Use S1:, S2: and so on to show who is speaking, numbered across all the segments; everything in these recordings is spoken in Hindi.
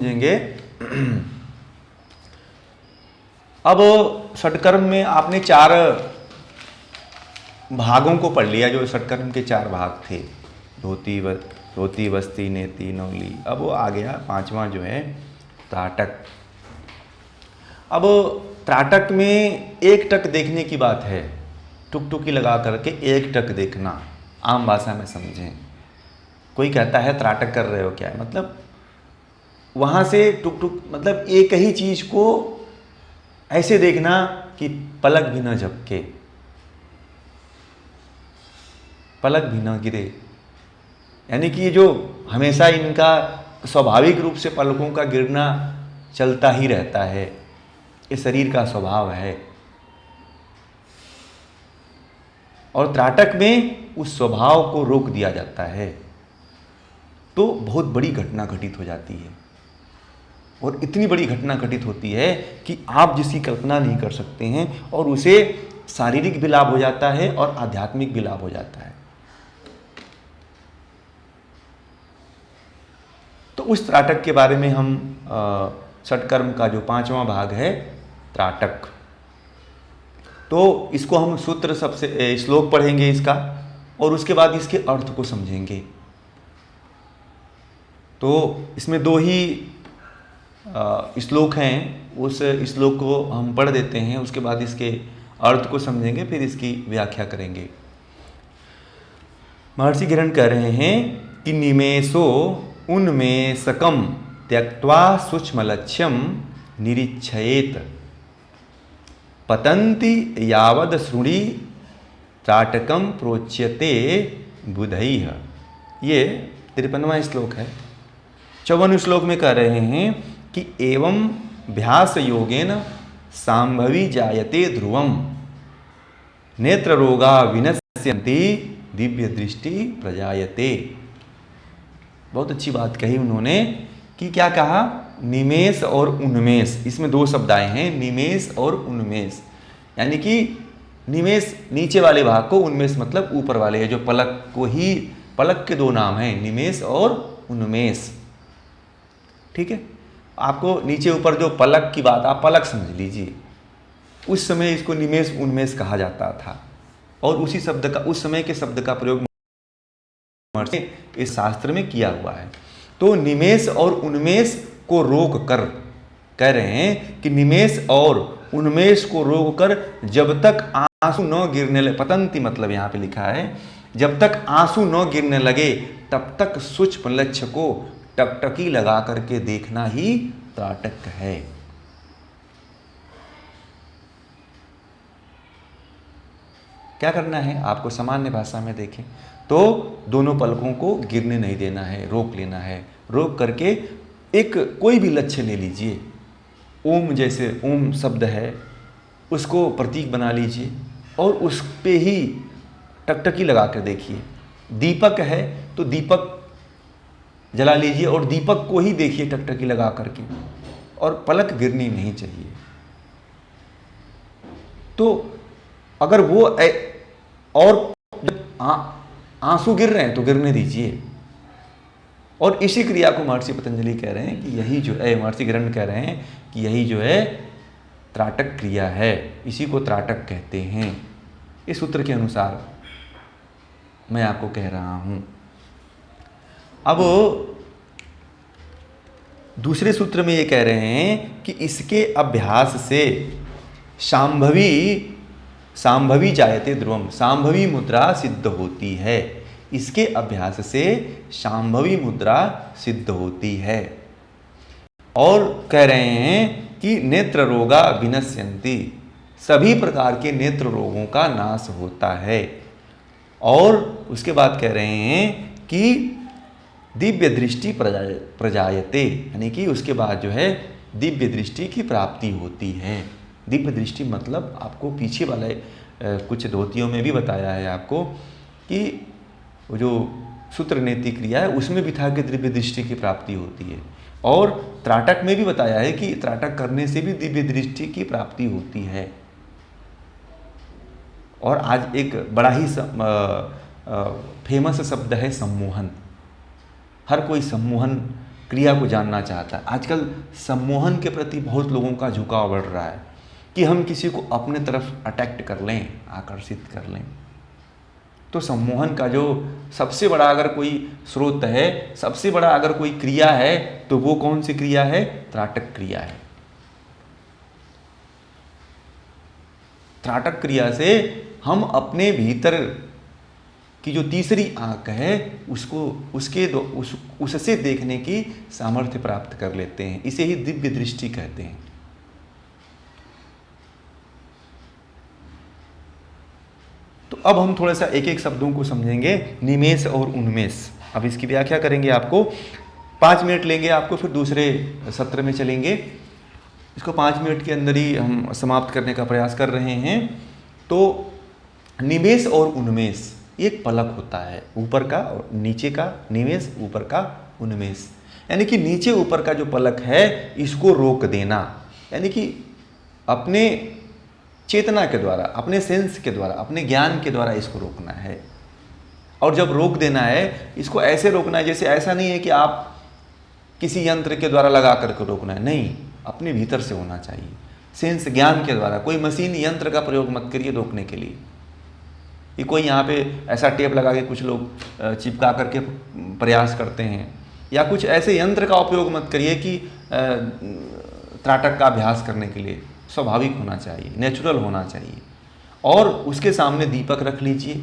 S1: समझेंगे। अब षटकर्म में आपने चार भागों को पढ़ लिया, जो षटकर्म के चार भाग थे, धोती बस्ती नेति नौली। अब वो आ गया पांचवा जो है त्राटक। अब त्राटक में एक टक देखने की बात है, टुकटुकी लगा करके एक टक देखना, आम भाषा में समझें। कोई कहता है त्राटक कर रहे हो क्या है, मतलब वहाँ से टुक मतलब एक ही चीज़ को ऐसे देखना कि पलक भी न झपके, पलक भी न गिरे। यानी कि ये जो हमेशा इनका स्वाभाविक रूप से पलकों का गिरना चलता ही रहता है, ये शरीर का स्वभाव है। और त्राटक में उस स्वभाव को रोक दिया जाता है, तो बहुत बड़ी घटना घटित हो जाती है। और इतनी बड़ी घटना घटित होती है कि आप जिसकी कल्पना नहीं कर सकते हैं, और उसे शारीरिक भी लाभ हो जाता है और आध्यात्मिक भी लाभ हो जाता है। तो उस त्राटक के बारे में हम षटकर्म का जो पांचवा भाग है त्राटक, तो इसको हम सूत्र सबसे श्लोक पढ़ेंगे इसका, और उसके बाद इसके अर्थ को समझेंगे। तो इसमें दो ही श्लोक हैं, उस श्लोक को हम पढ़ देते हैं, उसके बाद इसके अर्थ को समझेंगे, फिर इसकी व्याख्या करेंगे। महर्षि गिरण कह रहे हैं कि निमेषो उन्मेषकम त्यक्त्वा सूक्ष्म लक्ष्यम निरीक्षयेत पतंति यावद श्रुणि त्राटकम प्रोच्यते बुधैः। ये 53वां श्लोक है। 54वें श्लोक में कह रहे हैं कि एवं भ्यास योगेन सांभवी जायते ध्रुवम नेत्र रोगा विनश्यन्ति दिव्य दृष्टि प्रजायते। बहुत अच्छी बात कही उन्होंने कि क्या कहा, निमेष और उन्मेष, इसमें दो शब्द आए हैं, निमेष और उन्मेष। यानी कि निमेष नीचे वाले भाग को, उन्मेष मतलब ऊपर वाले है, जो पलक को ही, पलक के दो नाम हैं, निमेष और उन्मेष। ठीक है, आपको नीचे ऊपर जो पलक की बात, आप पलक समझ लीजिए। उस समय इसको निमेष उन्मेष कहा जाता था, और उसी शब्द का, उस समय के शब्द का प्रयोग इस शास्त्र में किया हुआ है। तो निमेष और उन्मेष को रोक कर कह रहे हैं कि निमेष और उन्मेष को रोक कर जब तक आंसू न गिरने लगे, पतंती मतलब यहाँ पे लिखा है, जब तक आंसू न गिरने लगे तब तक सूक्ष्म लक्ष्य को टकटकी लगा करके देखना ही त्राटक है। क्या करना है आपको, सामान्य भाषा में देखें तो दोनों पलकों को गिरने नहीं देना है, रोक लेना है। रोक करके एक कोई भी लक्ष्य ले लीजिए, ओम जैसे ओम शब्द है उसको प्रतीक बना लीजिए, और उस पे ही टकटकी लगा कर देखिए। दीपक है तो दीपक जला लीजिए और दीपक को ही देखिए टकटकी लगा करके, और पलक गिरनी नहीं चाहिए। तो अगर वो और जब आंसू गिर रहे हैं तो गिरने दीजिए। और इसी क्रिया को महर्षि पतंजलि कह रहे हैं कि यही जो है, महर्षि गिरण कह रहे हैं कि यही जो है त्राटक क्रिया है, इसी को त्राटक कहते हैं। इस सूत्र के अनुसार मैं आपको कह रहा हूं। अब दूसरे सूत्र में ये कह रहे हैं कि इसके अभ्यास से सांभवी जायते ध्रुवम, सांभवी मुद्रा सिद्ध होती है। इसके अभ्यास से सांभवी मुद्रा सिद्ध होती है। और कह रहे हैं कि नेत्र रोगा विनश्यन्ति, सभी प्रकार के नेत्र रोगों का नाश होता है। और उसके बाद कह रहे हैं कि दिव्य दृष्टि प्रजायते, यानी कि उसके बाद जो है दिव्य दृष्टि की प्राप्ति होती है। दिव्य दृष्टि मतलब आपको पीछे वाले कुछ धोतियों में भी बताया है आपको कि जो सूत्र नेति क्रिया है उसमें भी था कि दिव्य दृष्टि की प्राप्ति होती है, और त्राटक में भी बताया है कि त्राटक करने से भी दिव्य दृष्टि की प्राप्ति होती है। और आज एक बड़ा ही फेमस शब्द है सम्मोहन। हर कोई सम्मोहन क्रिया को जानना चाहता है। आजकल सम्मोहन के प्रति बहुत लोगों का झुकाव बढ़ रहा है कि हम किसी को अपने तरफ अट्रैक्ट कर लें, आकर्षित कर लें। तो सम्मोहन का जो सबसे बड़ा अगर कोई स्रोत है, सबसे बड़ा अगर कोई क्रिया है, तो वो कौन सी क्रिया है? त्राटक क्रिया है। त्राटक क्रिया से हम अपने भीतर की जो तीसरी आंख है उसको उससे देखने की सामर्थ्य प्राप्त कर लेते हैं। इसे ही दिव्य दृष्टि कहते हैं। तो अब हम थोड़ा सा एक एक शब्दों को समझेंगे, निमेष और उन्मेष। अब इसकी व्याख्या करेंगे। आपको 5 मिनट लेंगे, आपको फिर दूसरे सत्र में चलेंगे। इसको 5 मिनट के अंदर ही हम समाप्त करने का प्रयास कर रहे हैं। तो निमेष और उन्मेष, एक पलक होता है, ऊपर का और नीचे का निमेष, ऊपर का उन्मेष। यानी कि नीचे ऊपर का जो पलक है इसको रोक देना, यानी कि अपने चेतना के द्वारा, अपने सेंस के द्वारा, अपने ज्ञान के द्वारा इसको रोकना है। और जब रोक देना है, इसको ऐसे रोकना है जैसे ऐसा नहीं है कि आप किसी यंत्र के द्वारा लगा करके रोकना है, नहीं, अपने भीतर से होना चाहिए, सेंस ज्ञान के द्वारा। कोई मशीन यंत्र का प्रयोग मत करिए रोकने के लिए। ये कोई यहाँ पे ऐसा टेप लगा के कुछ लोग चिपका करके प्रयास करते हैं, या कुछ ऐसे यंत्र का उपयोग मत करिए कि त्राटक का अभ्यास करने के लिए। स्वाभाविक होना चाहिए, नेचुरल होना चाहिए। और उसके सामने दीपक रख लीजिए,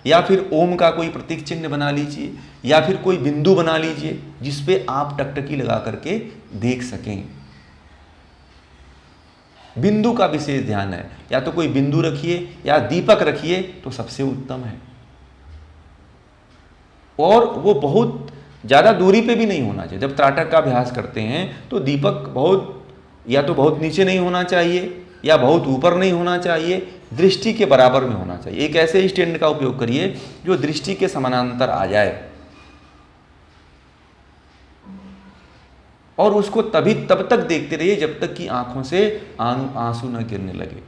S1: या फिर ओम का कोई प्रतीक चिन्ह बना लीजिए, या फिर कोई बिंदु बना लीजिए जिसपे आप टकटकी लगा करके देख सकें। बिंदु का विशेष ध्यान है, या तो कोई बिंदु रखिए या दीपक रखिए तो सबसे उत्तम है। और वो बहुत ज़्यादा दूरी पे भी नहीं होना चाहिए। जब त्राटक का अभ्यास करते हैं तो दीपक बहुत, या तो बहुत नीचे नहीं होना चाहिए या बहुत ऊपर नहीं होना चाहिए, दृष्टि के बराबर में होना चाहिए। एक ऐसे स्टैंड का उपयोग करिए जो दृष्टि के समानांतर आ जाए, और उसको तब तक देखते रहिए जब तक कि आंखों से आंसू न गिरने लगे।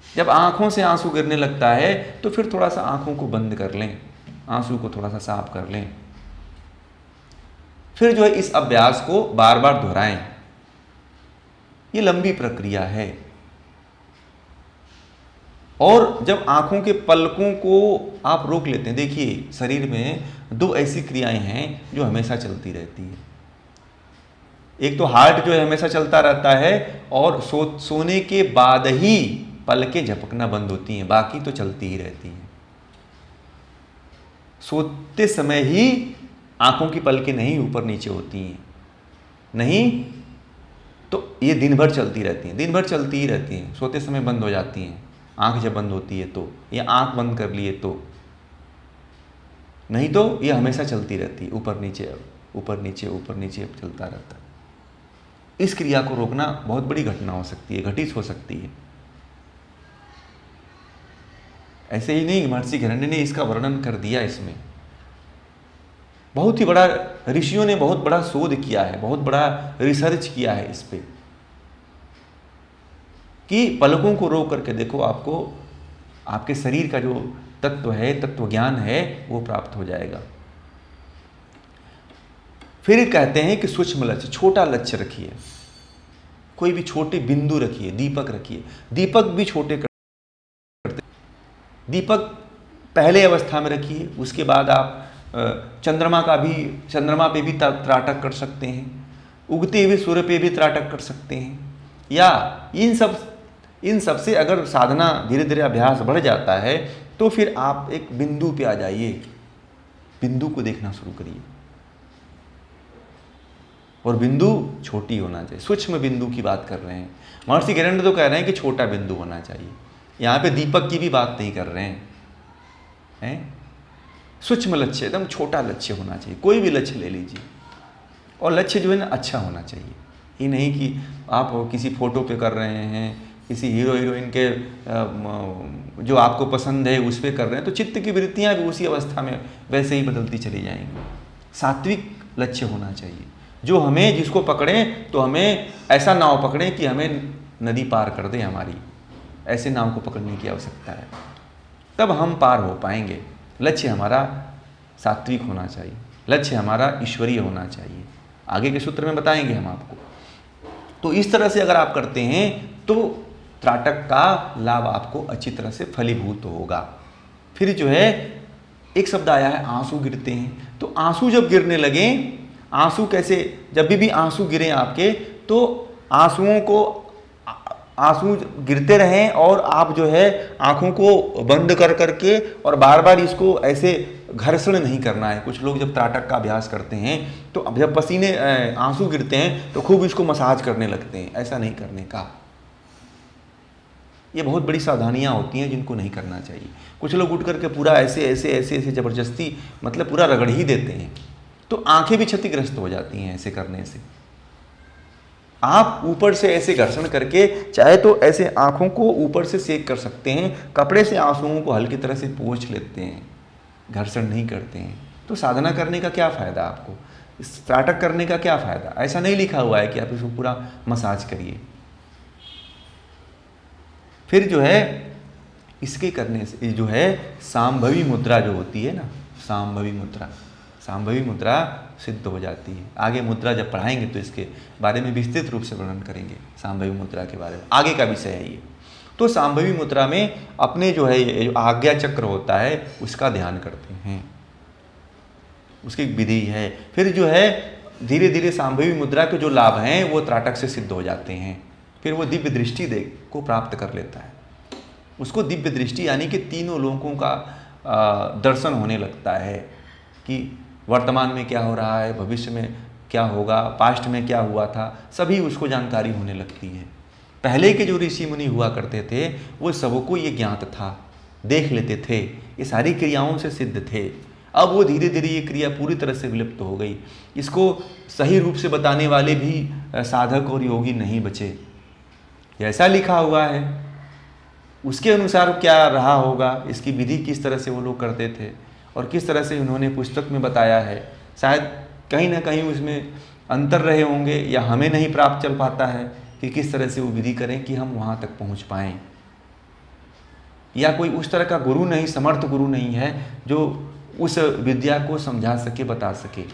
S1: जब आंखों से आंसू गिरने लगता है तो फिर थोड़ा सा आंखों को बंद कर लें, आंसू को थोड़ा सा साफ कर लें। फिर जो है इस अभ्यास को बार बार दोहराएं। ये लंबी प्रक्रिया है। और जब आंखों के पलकों को आप रोक लेते हैं, देखिए शरीर में 2 ऐसी क्रियाएं हैं जो हमेशा चलती रहती है। एक तो हार्ट जो है हमेशा चलता रहता है, और सोने के बाद ही पलकें झपकना बंद होती हैं, बाकी तो चलती ही रहती हैं। सोते समय ही आंखों की पलकें नहीं ऊपर नीचे होती हैं, नहीं तो ये दिन भर चलती रहती हैं, दिन भर चलती ही रहती हैं। सोते समय बंद हो जाती हैं, आंख जब बंद होती है तो, या आंख बंद कर लिए तो, नहीं तो ये हमेशा चलती रहती है, ऊपर नीचे ऊपर नीचे ऊपर नीचे चलता रहता है। इस क्रिया को रोकना बहुत बड़ी घटना हो सकती है, घटित हो सकती है। ऐसे ही नहीं, महर्षि हिरण्य ने इसका वर्णन कर दिया। इसमें बहुत ही बड़ा, ऋषियों ने बहुत बड़ा शोध किया है, बहुत बड़ा रिसर्च किया है इस पे, कि पलकों को रोक करके देखो, आपको आपके शरीर का जो तत्व है, तत्व ज्ञान है, वो प्राप्त हो जाएगा। फिर कहते हैं कि सूक्ष्म लक्ष्य, छोटा लक्ष्य रखिए, कोई भी छोटे बिंदु रखिए, दीपक रखिए। दीपक भी छोटे करते, दीपक पहले अवस्था में रखिए, उसके बाद आप चंद्रमा पे भी त्राटक कर सकते हैं, उगते हुए सूर्य पे भी त्राटक कर सकते हैं, या इन सब से अगर साधना धीरे धीरे अभ्यास बढ़ जाता है तो फिर आप एक बिंदु पे आ जाइए, बिंदु को देखना शुरू करिए। और बिंदु छोटी होना चाहिए, सूक्ष्म बिंदु की बात कर रहे हैं। महर्षि हिरण्य तो कह रहे हैं कि छोटा बिंदु होना चाहिए। यहाँ पे दीपक की भी बात नहीं कर रहे हैं। सूक्ष्म लक्ष्य, एकदम छोटा लक्ष्य होना चाहिए। कोई भी लक्ष्य ले लीजिए, और लक्ष्य जो है ना अच्छा होना चाहिए। ये नहीं कि आप किसी फोटो पे कर रहे हैं, किसी हीरो हीरोइन के जो आपको पसंद है उस पर कर रहे हैं, तो चित्त की वृत्तियाँ भी उसी अवस्था में वैसे ही बदलती चली जाएंगी। सात्विक लक्ष्य होना चाहिए, जो हमें, जिसको पकड़ें तो हमें ऐसा नाव पकड़ें कि हमें नदी पार कर दे हमारी। ऐसे नाव को पकड़ने की आवश्यकता है, तब हम पार हो पाएंगे। लक्ष्य हमारा सात्विक होना चाहिए। लक्ष्य हमारा ईश्वरीय होना चाहिए। आगे के सूत्र में बताएंगे हम आपको। तो इस तरह से अगर आप करते हैं तो त्राटक का लाभ आपको अच्छी तरह से फलीभूत होगा। फिर जो है एक शब्द आया है आंसू गिरते हैं। तो आंसू जब गिरने लगे, आंसू कैसे, जब भी आंसू गिरे आपके तो आंसुओं को, आंसू गिरते रहें और आप जो है आंखों को बंद कर करके और बार बार इसको ऐसे घर्षण नहीं करना है। कुछ लोग जब त्राटक का अभ्यास करते हैं तो अब जब पसीने आंसू गिरते हैं तो खूब इसको मसाज करने लगते हैं, ऐसा नहीं करने का। ये बहुत बड़ी सावधानियां होती हैं जिनको नहीं करना चाहिए। कुछ लोग उठ करके पूरा ऐसे ऐसे ऐसे ऐसे ज़बरदस्ती मतलब पूरा रगड़ ही देते हैं, तो आंखें भी क्षतिग्रस्त हो जाती हैं ऐसे करने से। आप ऊपर से ऐसे घर्षण करके चाहे तो ऐसे आंखों को ऊपर से सेक कर सकते हैं, कपड़े से आंसुओं को हल्की तरह से पोंछ लेते हैं, घर्षण नहीं करते हैं। तो साधना करने का क्या फ़ायदा आपको, त्राटक करने का क्या फ़ायदा? ऐसा नहीं लिखा हुआ है कि आप इसको पूरा मसाज करिए। फिर जो है इसके करने से जो है सांभवी मुद्रा जो होती है ना, सांभवी मुद्रा सिद्ध हो जाती है। आगे मुद्रा जब पढ़ाएंगे तो इसके बारे में विस्तृत रूप से वर्णन करेंगे, सांभवी मुद्रा के बारे में, आगे का विषय है ये। तो सांभवी मुद्रा में अपने जो है जो आज्ञा चक्र होता है उसका ध्यान करते हैं, उसकी विधि है। फिर जो है धीरे धीरे सांभवी मुद्रा के जो लाभ हैं वो त्राटक से सिद्ध हो जाते हैं। फिर वो दिव्य दृष्टि को प्राप्त कर लेता है। उसको दिव्य दृष्टि यानी कि तीनों लोगों का दर्शन होने लगता है कि वर्तमान में क्या हो रहा है, भविष्य में क्या होगा, पास्ट में क्या हुआ था, सभी उसको जानकारी होने लगती है। पहले के जो ऋषि मुनि हुआ करते थे वो सबको ये ज्ञात था, देख लेते थे, ये सारी क्रियाओं से सिद्ध थे। अब वो धीरे धीरे ये क्रिया पूरी तरह से विलुप्त हो गई। इसको सही रूप से बताने वाले भी साधक और योगी नहीं बचे। जैसा लिखा हुआ है उसके अनुसार क्या रहा होगा, इसकी विधि किस तरह से वो लोग करते थे और किस तरह से उन्होंने पुस्तक में बताया है, शायद कहीं ना कहीं उसमें अंतर रहे होंगे या हमें नहीं प्राप्त चल पाता है कि किस तरह से वो विधि करें कि हम वहाँ तक पहुँच पाएँ। या कोई उस तरह का गुरु नहीं, समर्थ गुरु नहीं है जो उस विद्या को समझा सके, बता सके।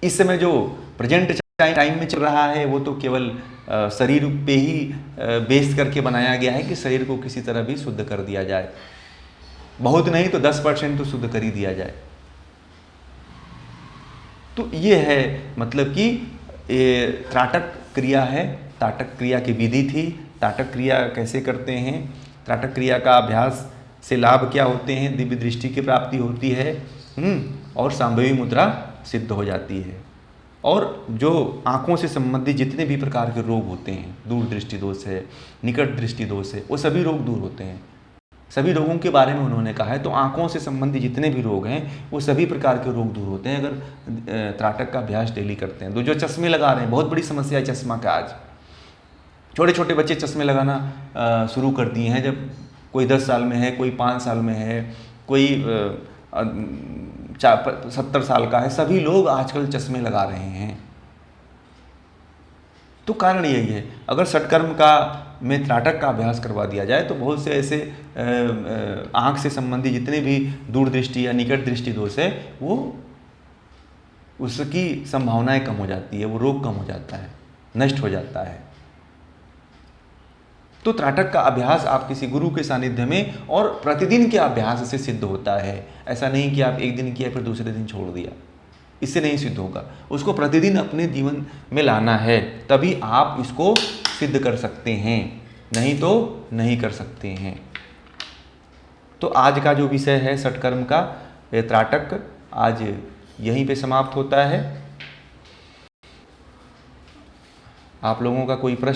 S1: इस समय जो प्रेजेंट टाइम में चल रहा है वो तो केवल शरीर पे ही बेस करके बनाया गया है कि शरीर को किसी तरह भी शुद्ध कर दिया जाए, बहुत नहीं तो 10% तो शुद्ध कर ही दिया जाए। तो ये है मतलब कि त्राटक क्रिया है, त्राटक क्रिया की विधि थी। त्राटक क्रिया कैसे करते हैं, त्राटक क्रिया का अभ्यास से लाभ क्या होते हैं, दिव्य दृष्टि की प्राप्ति होती है और सांभवी मुद्रा सिद्ध हो जाती है। और जो आँखों से संबंधित जितने भी प्रकार के रोग होते हैं, दूर दृष्टि दोष है, निकट दृष्टि दोष है, वो सभी रोग दूर होते हैं। सभी रोगों के बारे में उन्होंने कहा है। तो आँखों से संबंधित जितने भी रोग हैं वो सभी प्रकार के रोग दूर होते हैं अगर त्राटक का अभ्यास डेली करते हैं। तो जो चश्मे लगा रहे हैं, बहुत बड़ी समस्या है चश्मा का आज। छोटे छोटे बच्चे चश्मे लगाना शुरू कर दिए हैं। जब कोई 10 साल में है, कोई 5 साल में है, कोई 70 साल का है, सभी लोग आजकल चश्मे लगा रहे हैं। तो कारण यही है, अगर षटकर्म का में त्राटक का अभ्यास करवा दिया जाए तो बहुत से ऐसे आँख से संबंधी जितने भी दूर दृष्टि या निकट दृष्टि दोष है वो उसकी संभावनाएं कम हो जाती है, वो रोग कम हो जाता है, नष्ट हो जाता है। तो त्राटक का अभ्यास आप किसी गुरु के सानिध्य में और प्रतिदिन के अभ्यास से सिद्ध होता है। ऐसा नहीं कि आप एक दिन किया फिर दूसरे दिन छोड़ दिया, इससे नहीं सिद्ध होगा। उसको प्रतिदिन अपने जीवन में लाना है, तभी आप इसको सिद्ध कर सकते हैं, नहीं तो नहीं कर सकते हैं। तो आज का जो विषय है षटकर्म का त्राटक, आज यहीं पे समाप्त होता है। आप लोगों का कोई प्रश्न